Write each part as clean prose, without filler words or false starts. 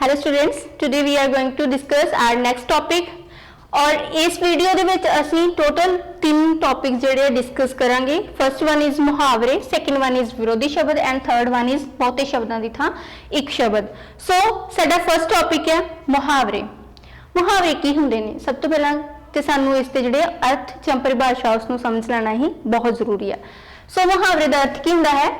Hello students, today we are going to discuss our next topic. और इस video दे विच असीं टोटल 3 टॉपिक जिहड़े डिस्कस करांगे। फर्स्ट वन इज मुहावरे, सैकेंड वन इज विरोधी शब्द एंड थर्ड वन इज बहुते शब्दां दी थां एक शब्द। सो साडा फर्स्ट टॉपिक है मुहावरे। मुहावरे की हुंदे ने? सब तो पहलां ते सानूं इस दे जिहड़े अर्थ जां परिभाषा उसनूं समझ लेना ही बहुत जरूरी है। सो मुहावरे दा अर्थ की हुंदा है?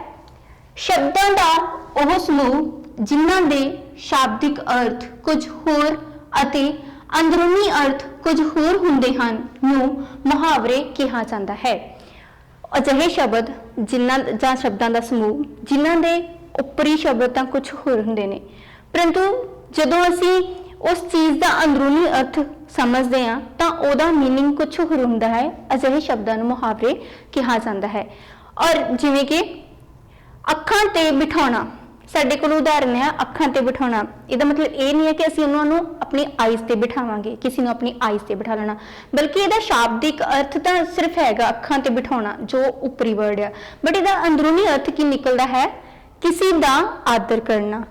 शब्दां दा ओह समूह जिन्हां दे शाब्दिक अर्थ कुछ होर अते अंदरूनी अर्थ कुछ होर हुंदे हन नूं मुहावरे कहा जाता है। अजिहे शब्द जिन्हां जां शब्दां दा समूह जिन्हां दे उपरी शब्द तां कुछ होर हुंदे ने, परंतु जदों असीं उस चीज़ का अंदरूनी अर्थ समझते हैं तो उहदा मीनिंग कुछ होर हुंदा है। अजिहे शब्दां नूं मुहावरे कहा जाता है। और जिवें कि अखां ते बिठाउणा, साडे कोल उदाहरण है अखां ते बिठाउणा। इहदा मतलब ये नहीं है कि असीं उन्हां नूं अपनी आइज़ ते बिठावांगे, किसी नूं अपनी आइज़ ते बिठा लेना, बल्कि इहदा शाब्दिक अर्थ तो सिर्फ हैगा अखां ते बिठाउणा जो उपरी वर्ड है, बट इहदा अंदरूनी अर्थ की निकलदा है किसी दा आदर करना।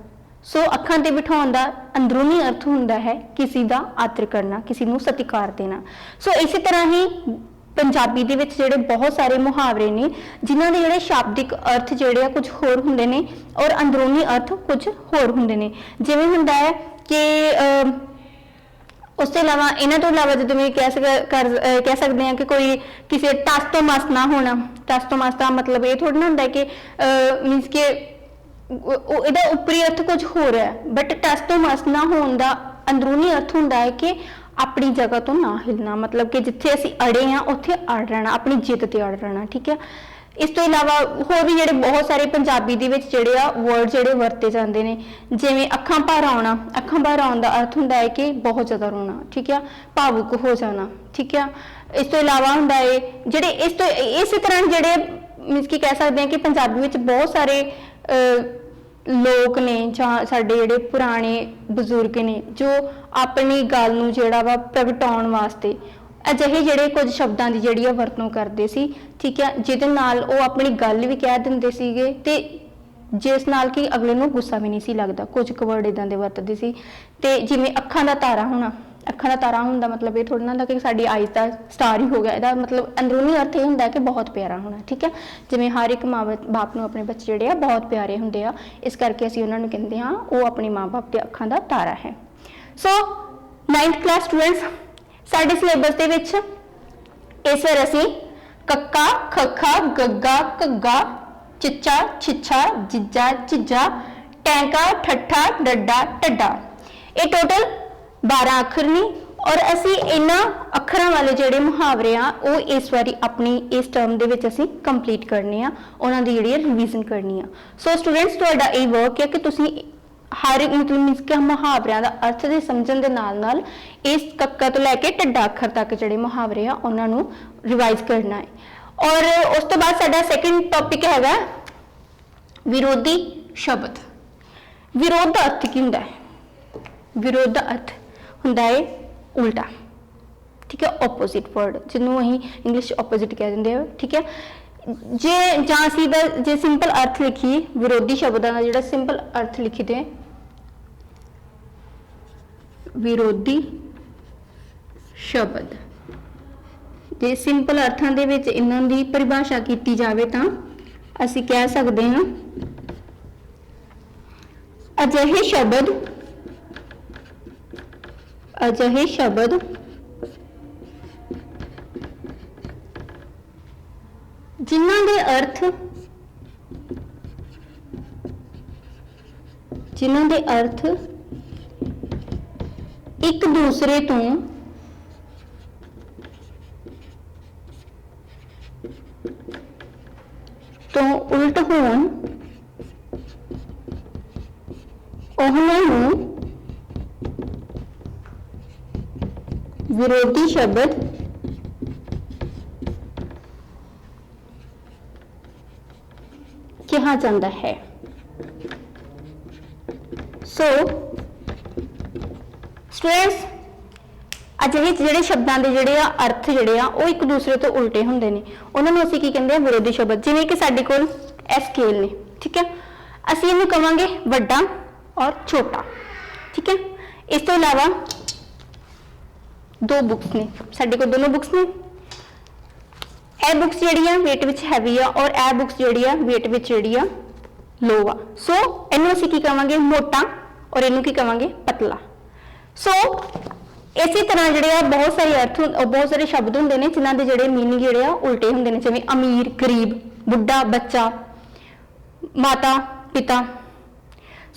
सो अखां ते बिठाउण दा अंदरूनी अर्थ हुंदा है किसी दा आदर करना, किसी नूं सत्कार देना। सो इसी तरह ही पंजाबी दे विच जिहड़े बहुत सारे मुहावरे ने जिन्हां दे जिहड़े शाब्दिक अर्थ जिहड़े कुछ होर हुंदे ने और अंदरूनी अर्थ कुछ होर हुंदे ने। जिवें हुंदा है कि उसके अलावा इन्हां तो इलावा जो मैं कह सकते हैं कि कोई किसी टस तो मस ना होना। टस तो मस का मतलब ये थोड़ा ना होंदा कि मीनस के इहदा उपरी अर्थ कुछ होर है, बट टस तो मस ना होने का अंदरूनी अर्थ हुंदा है कि अपनी जगह तो ना हिलना, मतलब कि जिथे असीं अड़े हैं उत्थे अड़ रहना, अपनी जिद ते अड़ रहना। ठीक है। इस तो इलावा होर भी जिहड़े बहुत सारे पंजाबी दे विच जिहड़े आ वर्ड जिहड़े वरते जांदे ने, जिवें अखां भर आउणा। अखां भर आउण दा अर्थ हुंदा है कि बहुत ज़्यादा रोना। ठीक है। भावुक हो जाना। ठीक है। इस तो इलावा हुंदा है जिहड़े इस तो इस तरह जिहड़े मीनस कि कह सकते हैं कि पंजाबी विच बहुत सारे लोग ने जां साडे जिहड़े पुराने बजुर्ग ने जो अपनी गल नूं जिहड़ा वा प्रगटाउण वास्ते अजिहे जिहड़े कुछ शब्दां दी जिहड़ी वरतों करदे सी। ठीक है। जिहदे नाल ओह अपनी गल भी कह दिंदे सीगे ते जिस नाल कि अगले नूं गुस्सा भी नहीं सी लगदा। कुछ क वर्ड इदां दे वरतदे सी। ते जिवें अखां दा तारा होना। अखां दा तारा होने का मतलब ये थोड़ा ना होंदा कि साडी आइज़ दा स्टार ही हो गया। इहदा मतलब अंदरूनी अर्थ ये हुंदा कि बहुत प्यारा होना। ठीक है। जिवें हर एक माँ बाप नूं अपने बच्चे जिहड़े आ बहुत प्यारे हुंदे आ, इस करके असीं उन्हां नूं कहंदे हां ओह अपने माँ बाप दे अखां दा तारा है। सो 9th क्लास स्टूडेंट्स, साडे सिलेबस दे विच इस वार असीं कक्का, खक्खा, गग्गा, घग्गा, चिच्चा, छिच्छा, जिज्जा, झिज्जा, टैंका, ठट्ठा, डड्डा, टड्डा, ये टोटल 12 अखर ने। और असी इन्हां अखरां वाले जिहड़े मुहावरे आ वो इस बारी अपनी इस टर्म दे विच असीं कंप्लीट करने आ, उन्हां दी जिहड़ी रिवीजन करनी आ। सो स्टूडेंट्स, तुहाडा ये वर्क है कि तुसीं हर एक मतलब मीनस कि मुहावरियां दा अर्थ दे समझण दे नाल नाल इस कक्का तो लैके टड्डा अखर तक जिहड़े मुहावरे आ उन्हां नूं रिवाइज करना है। और उस तो बाद साडा सैकेंड टॉपिक हैगा विरोधी शब्द। विरोध दा अर्थ की हुंदा है? विरोध दा अर्थ हुंदा है उल्टा। ठीक है। ऑपोजिट वर्ड जिन्हों असीं इंग्लिश ऑपोजिट कह दिंदे आ। ठीक है। जे जां असीं दा जे सिंपल अर्थ लिखिए विरोधी शब्दां दा जिहड़ा सिंपल अर्थ लिखी दे विरोधी शब्द जे सिंपल अर्थां दे विच इन्हां दी परिभाषा कीती जावे तां असीं कह सकदे हां अजिहे शब्द जिन्हां दे अर्थ एक दूसरे तो उल्ट होण उन्हां नूं विरोधी शब्द कहा जाता है। सो स्टूडेंट्स, अजिहे जिहड़े शब्दां दे जिहड़े अर्थ जिहड़े आ वो एक दूसरे तो उल्टे हुंदे ने, उन्हां नूं असीं की कहंदे आ विरोधी शब्द। जिवें कि साडे कोल स्केल ने। ठीक है। असीं इहनूं कहांगे वड्डा और छोटा। ठीक है। इस तो इलावा दो बुक्स ने साडे कोल, दोनों बुक्स ने, ਇਹ बुक्स ਜਿਹੜੀ ਆ weight ਵਿੱਚ ਹੈਵੀ ਆ ਔਰ ਇਹ बुक्स ਜਿਹੜੀ ਆ weight ਵਿੱਚ ਜਿਹੜੀ ਆ लो आ। सो ਇਹਨੂੰ ਅਸੀਂ ਕੀ ਕਵਾਂਗੇ, ਮੋਟਾ, ਔਰ ਇਹਨੂੰ ਕੀ ਕਵਾਂਗੇ, ਪਤਲਾ। ਸੋ ਇਸੇ ਤਰ੍ਹਾਂ ਜਿਹੜੇ ਆ ਬਹੁਤ ਸਾਰੇ ਅਰਥ, ਬਹੁਤ ਸਾਰੇ ਸ਼ਬਦ ਹੁੰਦੇ ਨੇ ਜਿਨ੍ਹਾਂ ਦੇ ਜਿਹੜੇ ਮੀਨਿੰਗ ਜਿਹੜੇ ਆ ਉਲਟੇ ਹੁੰਦੇ ਨੇ, ਜਿਵੇਂ ਅਮੀਰ, ਗਰੀਬ, ਬੁੱਢਾ, ਬੱਚਾ, ਮਾਤਾ, ਪਿਤਾ।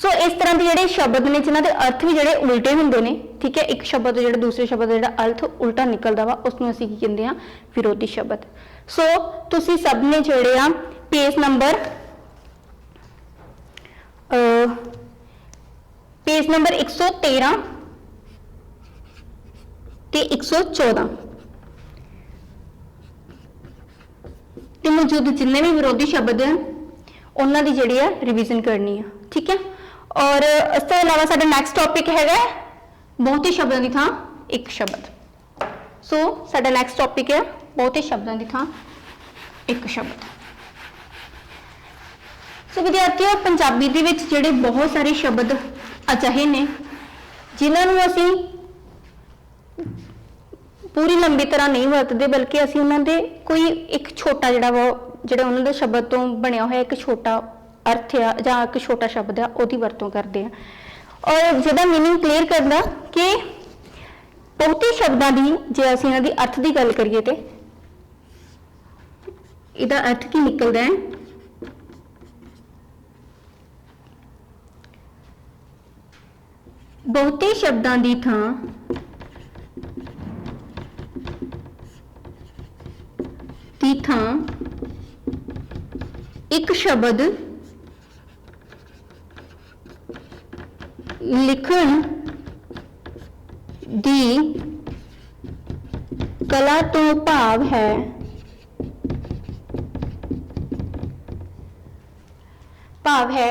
ਸੋ ਇਸ ਤਰ੍ਹਾਂ ਦੇ ਜਿਹੜੇ ਸ਼ਬਦ ਨੇ ਜਿਨ੍ਹਾਂ ਦੇ ਅਰਥ ਵੀ ਜਿਹੜੇ ਉਲਟੇ ਹੁੰਦੇ ਨੇ, ਠੀਕ ਹੈ। ਇੱਕ ਸ਼ਬਦ ਤੋਂ ਜਿਹੜਾ ਦੂਸਰੇ ਸ਼ਬਦ ਦਾ ਜਿਹੜਾ ਅਰਥ ਉਲਟਾ ਨਿਕਲਦਾ ਵਾ ਉਸ ਨੂੰ ਅਸੀਂ ਕੀ ਕਹਿੰਦੇ ਆ, ਵਿਰੋਧੀ ਸ਼ਬਦ। ਸੋ ਤੁਸੀਂ ਸਭ ਨੇ ਜਿਹੜੇ ਆ ਪੇਜ ਨੰਬਰ 113 ਤੇ 114 ਤੇ ਮੌਜੂਦ ਜਿੰਨੇ ਵੀ ਵਿਰੋਧੀ ਸ਼ਬਦ ਹਨ ਉਹਨਾਂ ਦੀ ਜਿਹੜੀ ਆ ਰਿਵੀਜ਼ਨ ਕਰਨੀ ਆ, ਠੀਕ ਹੈ। ਔਰ ਇਸ ਤੋਂ ਇਲਾਵਾ ਸਾਡਾ ਨੈਕਸਟ ਟੌਪਿਕ ਹੈਗਾ ਬਹੁਤੇ ਸ਼ਬਦਾਂ ਦੀ ਥਾਂ ਇੱਕ ਸ਼ਬਦ। ਸੋ ਸਾਡਾ ਨੈਕਸਟ ਟੌਪਿਕ ਹੈ ਬਹੁਤੇ ਸ਼ਬਦਾਂ ਦੀ ਥਾਂ ਇੱਕ ਸ਼ਬਦ। ਸੋ ਵਿਦਿਆਰਥੀਓ, ਪੰਜਾਬੀ ਦੇ ਵਿੱਚ ਜਿਹੜੇ ਬਹੁਤ ਸਾਰੇ ਸ਼ਬਦ ਅਜਿਹੇ ਨੇ ਜਿਨ੍ਹਾਂ ਨੂੰ ਅਸੀਂ ਪੂਰੀ ਲੰਬੀ ਤਰ੍ਹਾਂ ਨਹੀਂ ਵਰਤਦੇ, ਬਲਕਿ ਅਸੀਂ ਉਹਨਾਂ ਦੇ ਕੋਈ ਇੱਕ ਛੋਟਾ ਜਿਹੜਾ ਉਹਨਾਂ ਦੇ ਸ਼ਬਦ ਤੋਂ ਬਣਿਆ ਹੋਇਆ ਇੱਕ ਛੋਟਾ ਅਰਥ ਆ ਜਾਂ ਇੱਕ ਛੋਟਾ ਸ਼ਬਦ ਆ ਉਹਦੀ ਵਰਤੋਂ ਕਰਦੇ ਆ। ਔਰ ਜਿਹਦਾ ਮੀਨਿੰਗ ਕਲੀਅਰ ਕਰਦਾ ਕਿ ਬਹੁਤੇ ਸ਼ਬਦਾਂ ਦੀ ਜੇ ਅਸੀਂ ਇਹਨਾਂ ਦੀ ਅਰਥ ਦੀ ਗੱਲ ਕਰੀਏ ਤੇ ਇਹਦਾ ਅਰਥ ਕੀ ਨਿਕਲਦਾ ਹੈ, ਬਹੁਤੇ ਸ਼ਬਦਾਂ ਦੀ ਥਾਂ ਇੱਕ ਸ਼ਬਦ ਲਿਖਣ ਦੀ ਕਲਾ ਤੋਂ ਭਾਵ ਹੈ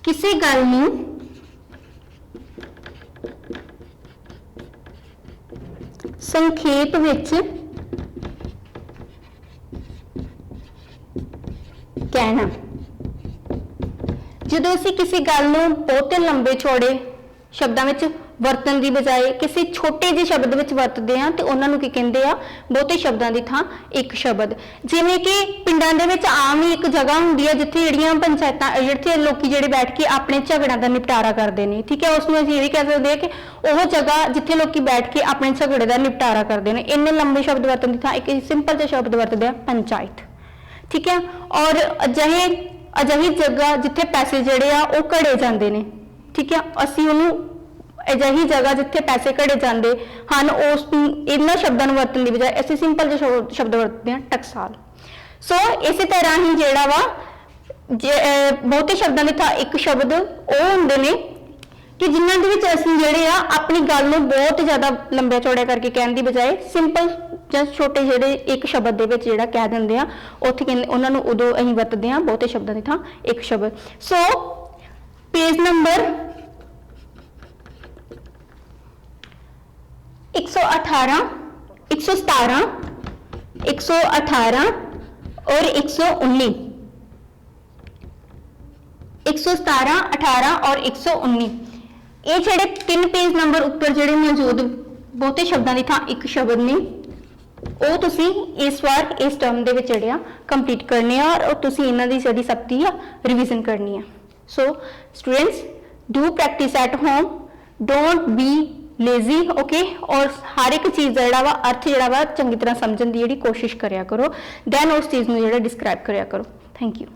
ਕਿਸੇ ਗੱਲ ਨੂੰ ਸੰਖੇਪ ਵਿੱਚ ਕਹਿਣਾ। ਜਦੋਂ ਅਸੀਂ ਕਿਸੇ ਗੱਲ ਨੂੰ ਬਹੁਤੇ ਲੰਬੇ ਚੌੜੇ ਸ਼ਬਦਾਂ ਵਿੱਚ ਵਰਤਣ ਦੀ ਬਜਾਏ ਕਿਸੇ ਛੋਟੇ ਜਿਹੇ ਸ਼ਬਦ ਵਿੱਚ ਵਰਤਦੇ ਆ ਤੇ ਉਹਨਾਂ ਨੂੰ ਕੀ ਕਹਿੰਦੇ ਆ, ਬਹੁਤੇ ਸ਼ਬਦਾਂ ਦੀ ਥਾਂ ਇੱਕ ਸ਼ਬਦ। ਜਿਵੇਂ ਕਿ ਪਿੰਡਾਂ ਦੇ ਵਿੱਚ ਆਮ ਹੀ ਇੱਕ ਜਗ੍ਹਾ ਹੁੰਦੀ ਹੈ ਜਿੱਥੇ ਜਿਹੜੀਆਂ ਪੰਚਾਇਤਾਂ, ਜਿੱਥੇ ਲੋਕੀ ਜਿਹੜੇ ਬੈਠ ਕੇ ਆਪਣੇ ਝਗੜਿਆਂ ਦਾ ਨਿਪਟਾਰਾ ਕਰਦੇ ਨੇ, ਠੀਕ ਹੈ। ਉਸ ਨੂੰ ਅਸੀਂ ਇਹ ਵੀ ਕਹਿ ਸਕਦੇ ਹਾਂ ਕਿ ਉਹ ਜਗ੍ਹਾ ਜਿੱਥੇ ਲੋਕੀ ਬੈਠ ਕੇ ਆਪਣੇ ਝਗੜੇ ਦਾ ਨਿਪਟਾਰਾ ਕਰਦੇ ਨੇ। ਇੰਨੇ ਲੰਬੇ ਸ਼ਬਦ ਵਰਤਣ ਦੀ ਥਾਂ ਇੱਕ ਸਿੰਪਲ ਜਿਹਾ ਸ਼ਬਦ ਵਰਤਦੇ ਆ, ਪੰਚਾਇਤ, ਠੀਕ ਹੈ। ਔਰ ਅਜਿਹੀ ਜਗ੍ਹਾ ਜਿੱਥੇ ਪੈਸੇ ਜਿਹੜੇ ਆ ਉਹ ਘੜੇ ਜਾਂਦੇ ਨੇ, ਠੀਕ ਹੈ, ਅਸੀਂ ਉਹਨੂੰ ਅਜਿਹੀ ਜਗ੍ਹਾ ਜਿੱਥੇ ਪੈਸੇ ਘੜੇ ਜਾਂਦੇ ਹਨ ਉਸ ਇਹਨਾਂ ਸ਼ਬਦਾਂ ਨੂੰ ਵਰਤਣ ਦੀ ਬਜਾਏ ਅਸੀਂ ਸਿੰਪਲ ਜਿਹੇ ਸ਼ਬਦ ਵਰਤਦੇ ਹਾਂ, ਟਕਸਾਲ। ਸੋ ਇਸੇ ਤਰ੍ਹਾਂ ਹੀ ਜਿਹੜਾ ਵਾ ਬਹੁਤੇ ਸ਼ਬਦਾਂ ਦੀ ਥਾਂ ਇੱਕ ਸ਼ਬਦ ਉਹ ਹੁੰਦੇ ਨੇ ਕਿ ਜਿਨ੍ਹਾਂ ਦੇ ਵਿੱਚ ਅਸੀਂ ਜਿਹੜੇ ਆ ਆਪਣੀ ਗੱਲ ਨੂੰ ਬਹੁਤ ਜ਼ਿਆਦਾ ਲੰਬਾ ਚੌੜਾ ਕਰਕੇ ਕਹਿਣ ਦੀ ਬਜਾਏ ਸਿੰਪਲ ਜਾਂ ਛੋਟੇ ਜਿਹੜੇ ਇੱਕ ਸ਼ਬਦ ਦੇ ਵਿੱਚ ਜਿਹੜਾ ਕਹਿ ਦਿੰਦੇ ਆ, ਉੱਥੇ ਕਹਿੰਦੇ ਉਹਨਾਂ ਨੂੰ ਉਦੋਂ ਅਸੀਂ ਵਰਤਦੇ ਆ ਬਹੁਤੇ ਸ਼ਬਦਾਂ ਦੀ ਥਾਂ ਇੱਕ ਸ਼ਬਦ। ਸੋ ਪੇਜ ਨੰਬਰ 118, 117, 118 और 119, 117, 18 और 119 ਇਹ ਜਿਹੜੇ ਤਿੰਨ ਪੇਜ ਨੰਬਰ ਉੱਪਰ ਜਿਹੜੇ ਮੌਜੂਦ ਬਹੁਤੇ ਸ਼ਬਦਾਂ ਦੀ ਥਾਂ ਇੱਕ ਸ਼ਬਦ ਨੇ ਉਹ ਤੁਸੀਂ ਇਸ ਵਾਰ ਇਸ ਟਰਮ ਦੇ ਵਿੱਚ ਜਿਹੜੇ ਆ ਕੰਪਲੀਟ ਕਰਨੇ ਆ ਔਰ ਤੁਸੀਂ ਇਹਨਾਂ ਦੀ ਜਿਹੜੀ ਸਖਤੀ ਆ ਰਿਵੀਜ਼ਨ ਕਰਨੀ ਆ। So students, do practice at home, don't B lazy, okay. ਔਰ ਹਰ ਇੱਕ ਚੀਜ਼ ਦਾ ਜਿਹੜਾ ਵਾ ਅਰਥ ਜਿਹੜਾ ਵਾ ਚੰਗੀ ਤਰ੍ਹਾਂ ਸਮਝਣ ਦੀ ਜਿਹੜੀ ਕੋਸ਼ਿਸ਼ ਕਰਿਆ ਕਰੋ, ਦੈਨ ਉਸ ਚੀਜ਼ ਨੂੰ ਜਿਹੜਾ ਡਿਸਕ੍ਰਾਈਬ ਕਰਿਆ ਕਰੋ। Thank you.